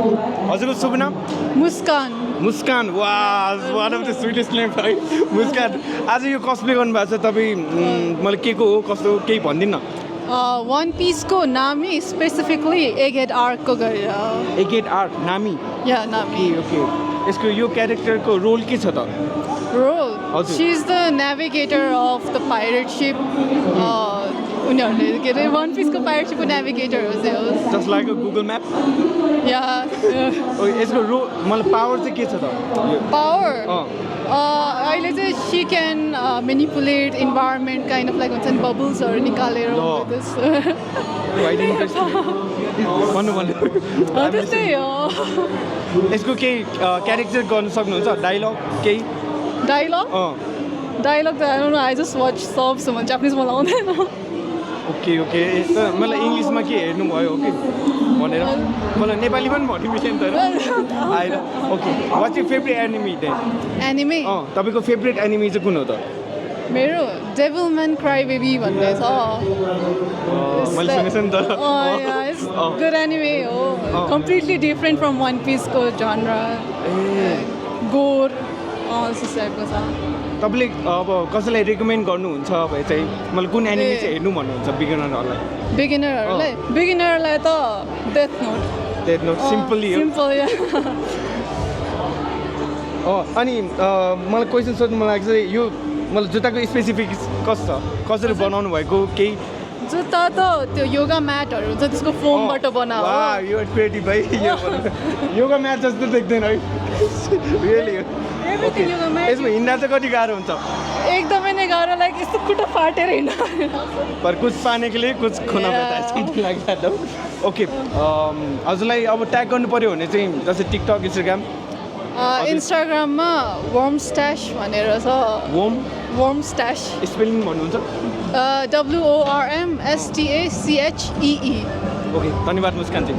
हजुरको शुभ नाम Muskan Muskan one of the sweetest name है मुस्कान आज यो कस्प्ले गर्नुभएको छ तपाईँ मलाई के को हो कस्तो केही भनिदिनु न वान पिसको नामी स्पेसिफिकली एग हेड आर्कको गरेर एगेट आर्ट नामी या नामी ओके यसको यो क्यारेक्टरको रोल के छ त रोल हजुर। She is the navigator of the pirate ship उनीहरूले के अरे वान पिसको पाइरेट सिपको नेभिगेटर हो चाहिँ just like a Google map या यसको मतलब पावर चाहिँ के छ त पावर अँ अहिले चाहिँ she can manipulate environment kind of like हुन्छ नि बबल्सहरू निकालेर भन्नु भन्नु त्यस्तै हो यसको केही क्यारेक्टर गर्न सक्नुहुन्छ डाइलग केही डाइलग डाइलग त I just watch sub so भने जापानिज मलाई आउँदैन ओके ओके मलाई इङ्ग्लिसमा के हेर्नुभयो ओके भनेर मलाई नेपाली पनि भन्नु मिल्यो नि त आएर okay what's your favourite enemy then anime तपाईँको फेभरेट एनिमी चाहिँ कुन हो त मेरो डेभिल म्यान क्राई बेबी भन्ने छ मैले सुनेको नि त गुड एनिमे हो कम्प्लिटली डिफ्रेन्ट फ्रम वान पिसको जनर गोर त्यस्तो टाइपको छ तपाईँले अब कसैलाई रेकमेन्ड गर्नुहुन्छ भए चाहिँ मलाई कुन एनिमी चाहिँ हेर्नु भन्नुहुन्छ बिगिनरहरूलाई बिगिनरहरूलाई त डेथ नोट सिम्पली हो सिम्पल अनि मलाई क्वेसन सोध्नु मन लाग्छ यो मलाई जुत्ताको स्पेसिफिक कस्तो छ कसरी बनाउनु भएको केही जुत्ता त त्यो योगा म्याटहरू हुन्छ त्यसको फोमबाट बनाएको यो क्रिएटिभ भाइ योगा म्याट जस्तो देख्दैन है रियली ओके यसमा हिँड्दा चाहिँ कति गाह्रो हुन्छ एकदमै नै गाह्रो लाइक यस्तो खुट्टा फाटेर हिँड्न पर कुछ पाने के लिए कुछ खोना पर्दा है समथिङ लाइक द्याट ओके हजुरलाई अब ट्याग गर्नु पऱ्यो भने चाहिँ जस्तै टिकटक इन्स्टाग्राम इन्स्टाग्राममा वर्म स्ट्यास भनेर छ वर्म स्ट्यास स्पेलिङ भन्नुहुन्छ WORMSTACHEE ओके धन्यवाद मुस्कान चाहिँ